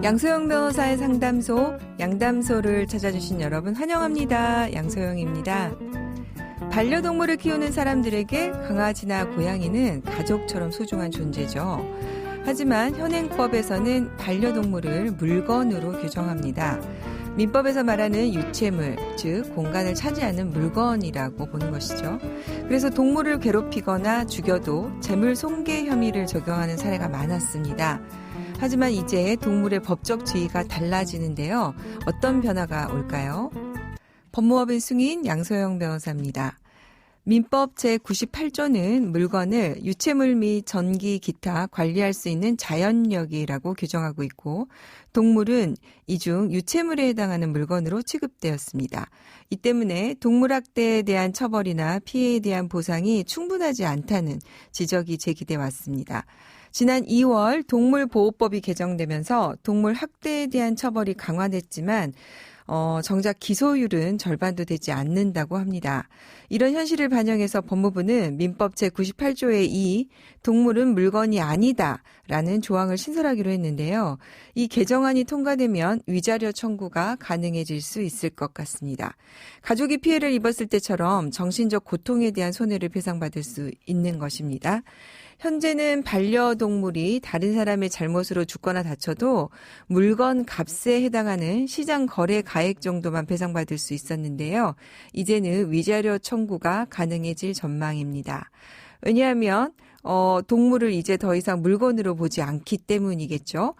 양소영 변호사의 상담소, 양담소를 찾아주신 여러분 환영합니다. 양소영입니다. 반려동물을 키우는 사람들에게 강아지나 고양이는 가족처럼 소중한 존재죠. 하지만 현행법에서는 반려동물을 물건으로 규정합니다. 민법에서 말하는 유체물, 즉 공간을 차지하는 물건이라고 보는 것이죠. 그래서 동물을 괴롭히거나 죽여도 재물 손괴 혐의를 적용하는 사례가 많았습니다. 하지만 이제 동물의 법적 지위가 달라지는데요. 어떤 변화가 올까요? 법무법인 승인 양소영 변호사입니다. 민법 제98조는 물건을 유체물 및 전기, 기타 관리할 수 있는 자연력이라고 규정하고 있고 동물은 이 중 유체물에 해당하는 물건으로 취급되었습니다. 이 때문에 동물학대에 대한 처벌이나 피해에 대한 보상이 충분하지 않다는 지적이 제기돼 왔습니다. 지난 2월 동물보호법이 개정되면서 동물 학대에 대한 처벌이 강화됐지만 정작 기소율은 절반도 되지 않는다고 합니다. 이런 현실을 반영해서 법무부는 민법 제98조의 2 동물은 물건이 아니다라는 조항을 신설하기로 했는데요. 이 개정안이 통과되면 위자료 청구가 가능해질 수 있을 것 같습니다. 가족이 피해를 입었을 때처럼 정신적 고통에 대한 손해를 배상받을 수 있는 것입니다. 현재는 반려동물이 다른 사람의 잘못으로 죽거나 다쳐도 물건 값에 해당하는 시장 거래 가액 정도만 배상받을 수 있었는데요. 이제는 위자료 청구가 가능해질 전망입니다. 왜냐하면 동물을 이제 더 이상 물건으로 보지 않기 때문이겠죠.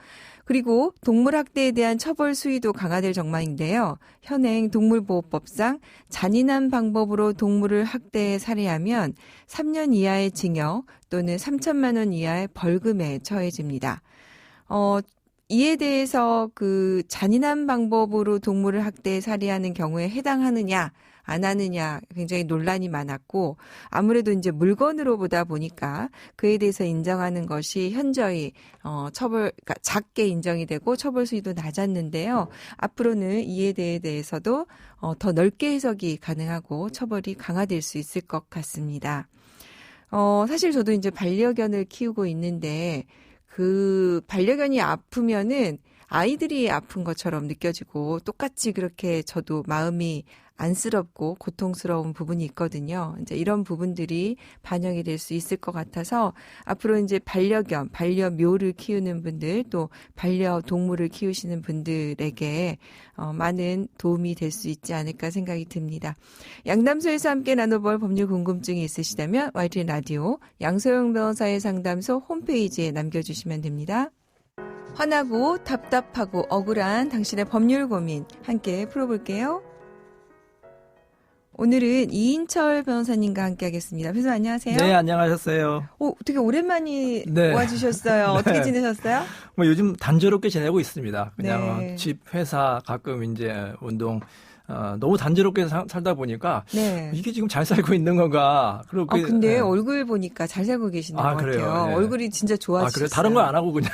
그리고 동물학대에 대한 처벌 수위도 강화될 전망인데요. 현행 동물보호법상 잔인한 방법으로 동물을 학대해 살해하면 3년 이하의 징역 또는 3천만 원 이하의 벌금에 처해집니다. 이에 대해서 그 잔인한 방법으로 동물을 학대해 살해하는 경우에 해당하느냐 안 하느냐 굉장히 논란이 많았고 아무래도 이제 물건으로 보다 보니까 그에 대해서 인정하는 것이 현저히 그러니까 작게 인정이 되고 처벌 수위도 낮았는데요. 앞으로는 이에 대해서도 더 넓게 해석이 가능하고 처벌이 강화될 수 있을 것 같습니다. 사실 저도 이제 반려견을 키우고 있는데 그 반려견이 아프면은 아이들이 아픈 것처럼 느껴지고 똑같이 그렇게 저도 마음이 안쓰럽고 고통스러운 부분이 있거든요. 이제 이런 부분들이 반영이 될 수 있을 것 같아서 앞으로 이제 반려견, 반려묘를 키우는 분들 또 반려동물을 키우시는 분들에게 많은 도움이 될 수 있지 않을까 생각이 듭니다. 양담소에서 함께 나눠볼 법률 궁금증이 있으시다면 YTN 라디오 양소영 변호사의 상담소 홈페이지에 남겨주시면 됩니다. 화나고 답답하고 억울한 당신의 법률 고민 함께 풀어볼게요. 오늘은 이인철 변호사님과 함께 하겠습니다. 변호사 안녕하세요. 네, 안녕하셨어요. 되게 오랜만에 네. 와주셨어요. 네. 어떻게 지내셨어요? 요즘 단조롭게 지내고 있습니다. 그냥 네. 집, 회사, 가끔 이제 운동, 너무 단조롭게 살다 보니까 네. 이게 지금 잘 살고 있는 건가. 근데 얼굴 보니까 잘 살고 계시는 것 그래요? 같아요. 네. 얼굴이 진짜 좋아지셨어요. 그래요? 다른 거 안 하고 그냥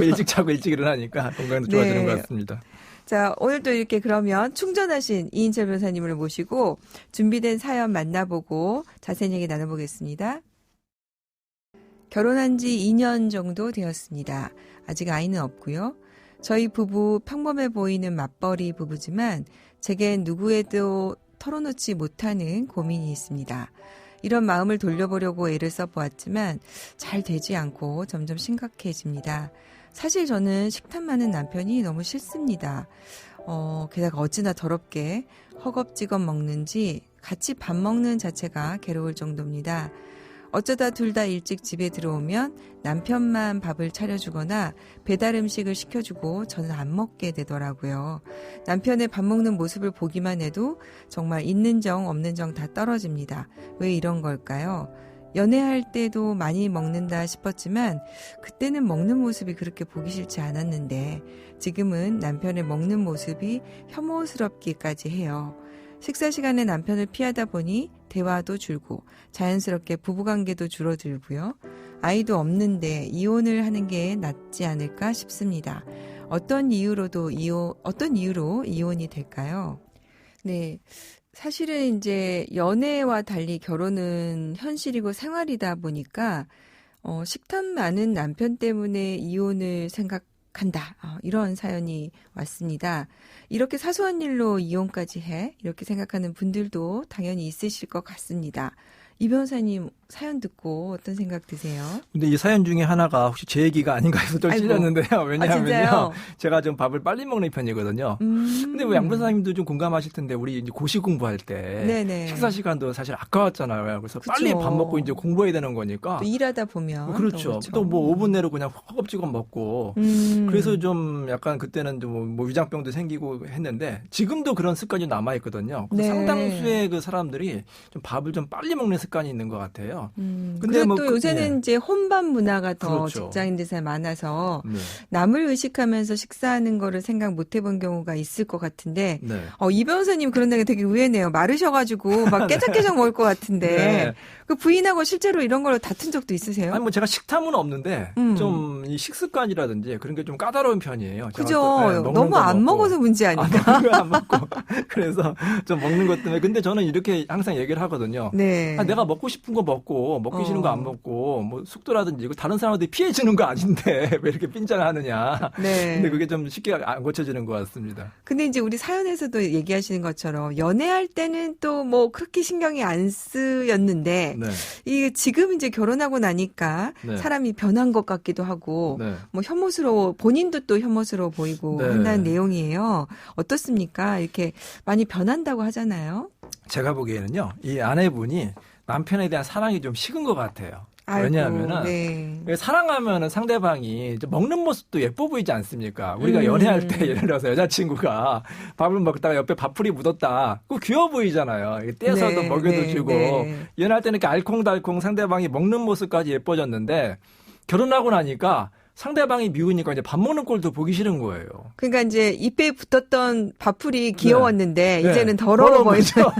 일찍 자고 일찍 일어나니까 건강도 좋아지는 것 같습니다. 자, 오늘도 이렇게 그러면 충전하신 이인철 변호사님을 모시고 준비된 사연 만나보고 자세한 얘기 나눠보겠습니다. 결혼한 지 2년 정도 되었습니다. 아직 아이는 없고요. 저희 부부 평범해 보이는 맞벌이 부부지만 제겐 누구에도 털어놓지 못하는 고민이 있습니다. 이런 마음을 돌려보려고 애를 써보았지만 잘 되지 않고 점점 심각해집니다. 사실 저는 식탐 많은 남편이 너무 싫습니다. 게다가 어찌나 더럽게 허겁지겁 먹는지 같이 밥 먹는 자체가 괴로울 정도입니다. 어쩌다 둘 다 일찍 집에 들어오면 남편만 밥을 차려주거나 배달 음식을 시켜주고 저는 안 먹게 되더라고요. 남편의 밥 먹는 모습을 보기만 해도 정말 있는 정 없는 정 다 떨어집니다. 왜 이런 걸까요? 연애할 때도 많이 먹는다 싶었지만 그때는 먹는 모습이 그렇게 보기 싫지 않았는데 지금은 남편의 먹는 모습이 혐오스럽기까지 해요. 식사 시간에 남편을 피하다 보니 대화도 줄고 자연스럽게 부부관계도 줄어들고요. 아이도 없는데 이혼을 하는 게 낫지 않을까 싶습니다. 어떤 이유로 이혼이 될까요? 네. 사실은 이제 연애와 달리 결혼은 현실이고 생활이다 보니까 식탐 많은 남편 때문에 이혼을 간다. 이런 사연이 왔습니다. 이렇게 사소한 일로 이혼까지 해 이렇게 생각하는 분들도 당연히 있으실 것 같습니다. 이 변호사님 사연 듣고 어떤 생각 드세요? 근데 이 사연 중에 하나가 혹시 제 얘기가 아닌가 해서 좀 찔렸는데요. 왜냐하면요. 제가 좀 밥을 빨리 먹는 편이거든요. 근데 뭐 양 변호사님도 좀 공감하실 텐데 우리 이제 고시 공부할 때 네네. 식사 시간도 사실 아까웠잖아요. 그래서 그쵸. 빨리 밥 먹고 이제 공부해야 되는 거니까. 또 일하다 보면. 그렇죠. 또 뭐 5분 내로 그냥 허겁지겁 먹고. 그래서 좀 약간 그때는 좀 뭐 위장병도 생기고 했는데 지금도 그런 습관이 남아있거든요. 네. 상당수의 그 사람들이 좀 밥을 좀 빨리 먹는 습관이 있는 것 같아요. 근데 뭐 또 요새는 이제 혼밥 문화가 더 그렇죠. 직장인들 사이에 많아서 네. 남을 의식하면서 식사하는 거를 생각 못 해본 경우가 있을 것 같은데 네. 이 변호사님 그런 데가 되게 의외네요. 마르셔가지고 막 깨작깨작 먹을 것 같은데 네. 그 부인하고 실제로 이런 걸로 다툰 적도 있으세요? 아니 뭐 제가 식탐은 없는데 좀 이 식습관이라든지 그런 게 좀 까다로운 편이에요. 그죠. 너무 안 먹어서 문제 아닌가? 안 먹고 그래서 좀 먹는 것 때문에 근데 저는 이렇게 항상 얘기를 하거든요. 네. 내가 먹고 싶은 거 먹고 먹기 싫은 거 안 먹고 뭐 숙도라든지 다른 사람한테 피해 주는 거 아닌데 왜 이렇게 빈장하느냐. 네. 근데 그게 좀 쉽게 안 고쳐지는 것 같습니다. 근데 이제 우리 사연에서도 얘기하시는 것처럼 연애할 때는 또 뭐 그렇게 신경이 안 쓰였는데 네. 이게 지금 이제 결혼하고 나니까 네. 사람이 변한 것 같기도 하고 네. 뭐 혐오스러워 본인도 또 혐오스러워 보이고 네. 한다는 내용이에요. 어떻습니까? 이렇게 많이 변한다고 하잖아요. 제가 보기에는요. 이 아내분이 남편에 대한 사랑이 좀 식은 것 같아요. 왜냐하면은 네. 사랑하면은 상대방이 먹는 모습도 예뻐 보이지 않습니까? 우리가 연애할 때 예를 들어서 여자친구가 밥을 먹다가 옆에 밥풀이 묻었다. 그거 귀여워 보이잖아요. 떼서도 네, 먹여도 네, 주고 네. 연애할 때는 이렇게 알콩달콩 상대방이 먹는 모습까지 예뻐졌는데 결혼하고 나니까 상대방이 미우니까 이제 밥 먹는 꼴도 보기 싫은 거예요. 그러니까 이제 입에 붙었던 밥풀이 귀여웠는데 네. 이제는 더러워 보이죠.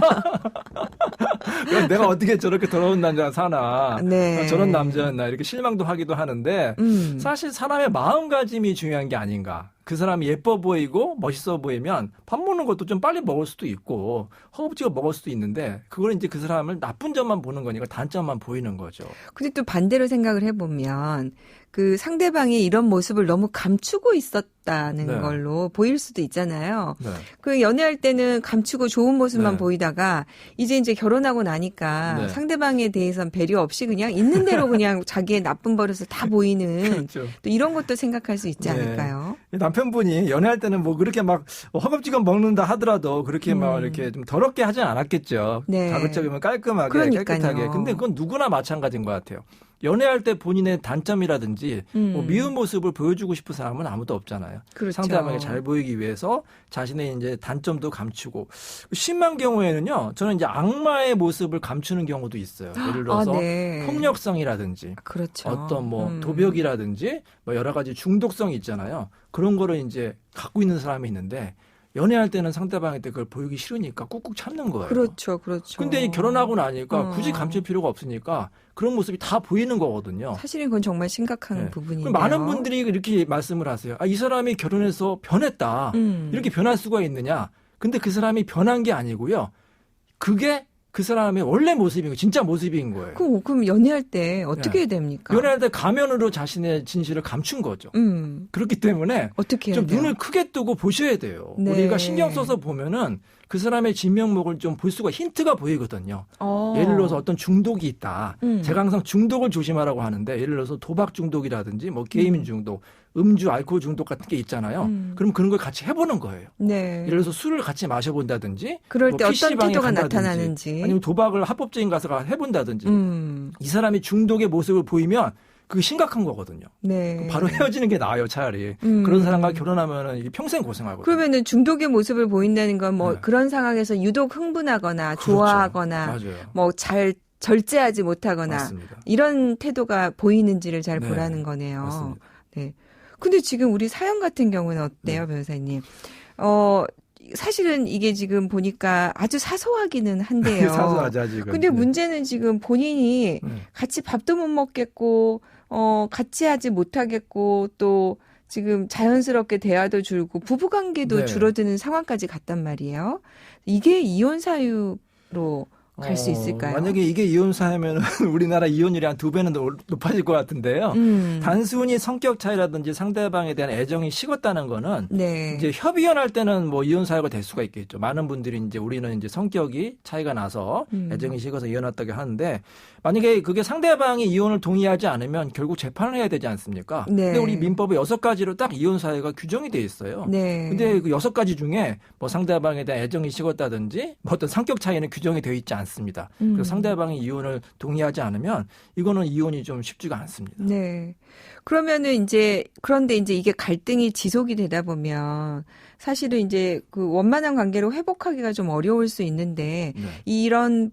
내가 어떻게 저렇게 더러운 남자 사나. 네. 저런 남자였나 이렇게 실망도 하기도 하는데 사실 사람의 마음가짐이 중요한 게 아닌가. 그 사람이 예뻐 보이고 멋있어 보이면 밥 먹는 것도 좀 빨리 먹을 수도 있고 허겁지겁 먹을 수도 있는데 그걸 이제 그 사람을 나쁜 점만 보는 거니까 단점만 보이는 거죠. 근데 또 반대로 생각을 해보면 그 상대방이 이런 모습을 너무 감추고 있었다는 네. 걸로 보일 수도 있잖아요. 네. 그 연애할 때는 감추고 좋은 모습만 네. 보이다가 이제 결혼하고 나니까 네. 상대방에 대해서는 배려 없이 그냥 있는 대로 그냥 자기의 나쁜 버릇을 다 보이는 그렇죠. 또 이런 것도 생각할 수 있지 네. 않을까요? 남편분이 연애할 때는 뭐 그렇게 막 허겁지겁 먹는다 하더라도 그렇게 막 이렇게 좀 더럽게 하진 않았겠죠. 네. 가급적이면 깔끔하게 그러니까요. 깨끗하게. 근데 그건 누구나 마찬가지인 것 같아요. 연애할 때 본인의 단점이라든지 뭐 미운 모습을 보여주고 싶은 사람은 아무도 없잖아요. 그렇죠. 상대방에 잘 보이기 위해서 자신의 이제 단점도 감추고 심한 경우에는요. 저는 이제 악마의 모습을 감추는 경우도 있어요. 예를 들어서 네. 폭력성이라든지 그렇죠. 어떤 뭐 도벽이라든지 뭐 여러 가지 중독성이 있잖아요. 그런 거를 이제 갖고 있는 사람이 있는데 연애할 때는 상대방한테 그걸 보이기 싫으니까 꾹꾹 참는 거예요. 그렇죠. 그렇죠. 근데 결혼하고 나니까 굳이 감출 필요가 없으니까 그런 모습이 다 보이는 거거든요. 사실은 그건 정말 심각한 부분이에요. 많은 분들이 이렇게 말씀을 하세요. 이 사람이 결혼해서 변했다. 이렇게 변할 수가 있느냐. 근데 그 사람이 변한 게 아니고요. 그게 그 사람의 원래 모습인 거, 진짜 모습인 거예요. 그럼 연애할 때 어떻게 해야 됩니까? 연애할 때 가면으로 자신의 진실을 감춘 거죠. 그렇기 때문에 어떻게 해야 좀 돼요? 눈을 크게 뜨고 보셔야 돼요. 네. 우리가 신경 써서 보면은 그 사람의 진면목을 좀 볼 수가 힌트가 보이거든요. 예를 들어서 어떤 중독이 있다. 제가 항상 중독을 조심하라고 하는데 예를 들어서 도박 중독이라든지 뭐 게임 중독, 음주, 알코올 중독 같은 게 있잖아요. 그럼 그런 걸 같이 해보는 거예요. 네. 예를 들어서 술을 같이 마셔본다든지 그럴 뭐 때 어떤 PC방에 태도가 간다든지, 나타나는지 아니면 도박을 합법적인 가서 해본다든지 이 사람이 중독의 모습을 보이면 그게 심각한 거거든요. 네. 바로 헤어지는 게 나아요, 차라리. 그런 사람과 결혼하면은 이게 평생 고생하거든요. 그러면은 중독의 모습을 보인다는 건 뭐 네. 그런 상황에서 유독 흥분하거나 그렇죠. 좋아하거나 맞아요. 뭐 잘 절제하지 못하거나 맞습니다. 이런 태도가 보이는지를 잘 네. 보라는 거네요. 맞습니다. 네. 근데 지금 우리 사연 같은 경우는 어때요, 변호사님? 사실은 이게 지금 보니까 아주 사소하기는 한데요. 사소하죠, 지금. 근데 네. 문제는 지금 본인이 같이 밥도 못 먹겠고, 같이 하지 못하겠고, 또 지금 자연스럽게 대화도 줄고, 부부관계도 네. 줄어드는 상황까지 갔단 말이에요. 이게 이혼 사유로 갈 수 있을까요? 만약에 이게 이혼 사유면 우리나라 이혼율이 한 2배는 더 높아질 것 같은데요. 단순히 성격 차이라든지 상대방에 대한 애정이 식었다는 거는 네. 이제 협의혼할 때는 뭐 이혼 사유가 될 수가 있겠죠. 많은 분들이 이제 우리는 이제 성격이 차이가 나서 애정이 식어서 이혼했다고 하는데 만약에 그게 상대방이 이혼을 동의하지 않으면 결국 재판을 해야 되지 않습니까? 네. 근데 우리 민법에 6가지로 딱 이혼 사유가 규정이 돼 있어요. 네. 근데 그 6가지 중에 뭐 상대방에 대한 애정이 식었다든지 뭐 어떤 성격 차이는 규정이 되어 있지 않습니다. 그래서 상대방이 이혼을 동의하지 않으면 이거는 이혼이 좀 쉽지가 않습니다. 네. 그러면은 그런데 이게 갈등이 지속이 되다 보면 사실은 이제 그 원만한 관계로 회복하기가 좀 어려울 수 있는데 네. 이런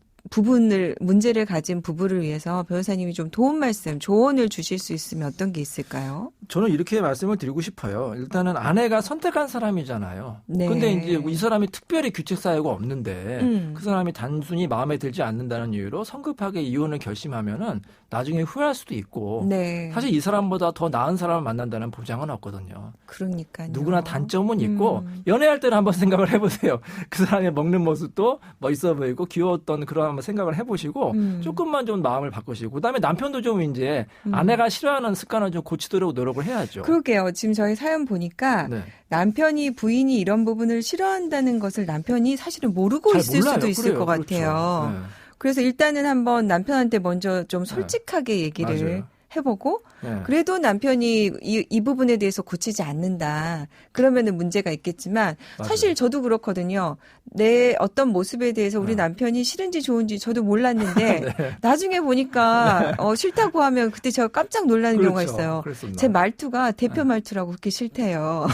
문제를 가진 부부를 위해서 변호사님이 좀 조언을 주실 수 있으면 어떤 게 있을까요? 저는 이렇게 말씀을 드리고 싶어요. 일단은 아내가 선택한 사람이잖아요. 네. 근데 이제 이 사람이 특별히 규칙 사유가 없는데 그 사람이 단순히 마음에 들지 않는다는 이유로 성급하게 이혼을 결심하면은 나중에 후회할 수도 있고 네. 사실 이 사람보다 더 나은 사람을 만난다는 보장은 없거든요. 그러니까요. 누구나 단점은 있고 연애할 때는 한번 생각을 해보세요. 그 사람이 먹는 모습도 멋있어 보이고 귀여웠던 그런 한번 생각을 해보시고 조금만 좀 마음을 바꾸시고 그다음에 남편도 좀 이제 아내가 싫어하는 습관을 좀 고치도록 노력을 해야죠. 그러게요. 지금 저희 사연 보니까 네. 남편이 부인이 이런 부분을 싫어한다는 것을 남편이 사실은 모르고 잘 있을 몰라요. 수도 있을 그래요. 것 같아요. 그렇죠. 네. 그래서 일단은 한번 남편한테 먼저 좀 솔직하게 얘기를 맞아요. 해보고 네. 그래도 남편이 이 부분에 대해서 고치지 않는다. 그러면은 문제가 있겠지만 맞아요. 사실 저도 그렇거든요. 내 어떤 모습에 대해서 우리 네. 남편이 싫은지 좋은지 저도 몰랐는데 네. 나중에 보니까 싫다고 하면 그때 제가 깜짝 놀라는 그렇죠. 경우가 있어요. 그렇습니다. 제 말투가 대표 말투라고 그렇게 싫대요.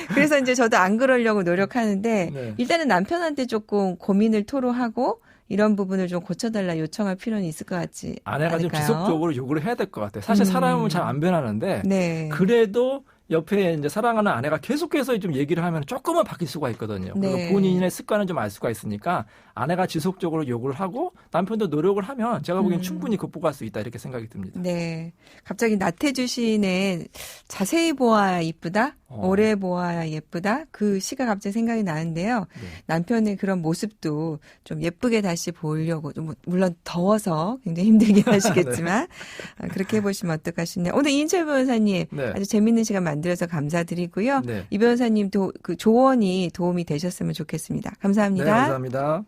그래서 이제 저도 안 그러려고 노력하는데 네. 일단은 남편한테 조금 고민을 토로하고 이런 부분을 좀 고쳐달라 요청할 필요는 있을 것 같지 아내가 좀 않을까요? 지속적으로 요구를 해야 될 것 같아요. 사실 사람은 잘 안 변하는데 네. 그래도 옆에 이제 사랑하는 아내가 계속해서 좀 얘기를 하면 조금은 바뀔 수가 있거든요. 네. 그리고 본인의 습관을 좀 알 수가 있으니까 아내가 지속적으로 요구를 하고 남편도 노력을 하면 제가 보기엔 충분히 극복할 수 있다 이렇게 생각이 듭니다. 네. 갑자기 나태주 시인의 자세히 보아야 이쁘다, 오래 보아야 예쁘다 그 시가 갑자기 생각이 나는데요. 네. 남편의 그런 모습도 좀 예쁘게 다시 보이려고 좀 물론 더워서 굉장히 힘들긴 하시겠지만 그렇게 해보시면 어떨까 싶네요. 오늘 이인철 변호사님 네. 아주 재밌는 시간 만들어서 감사드리고요. 네. 이 변호사님도 그 조언이 도움이 되셨으면 좋겠습니다. 감사합니다. 네, 감사합니다.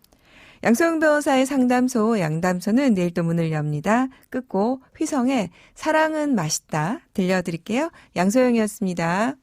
양소영 변호사의 상담소 양담소는 내일 또 문을 엽니다. 끝곡 휘성의 사랑은 맛있다 들려드릴게요. 양소영이었습니다.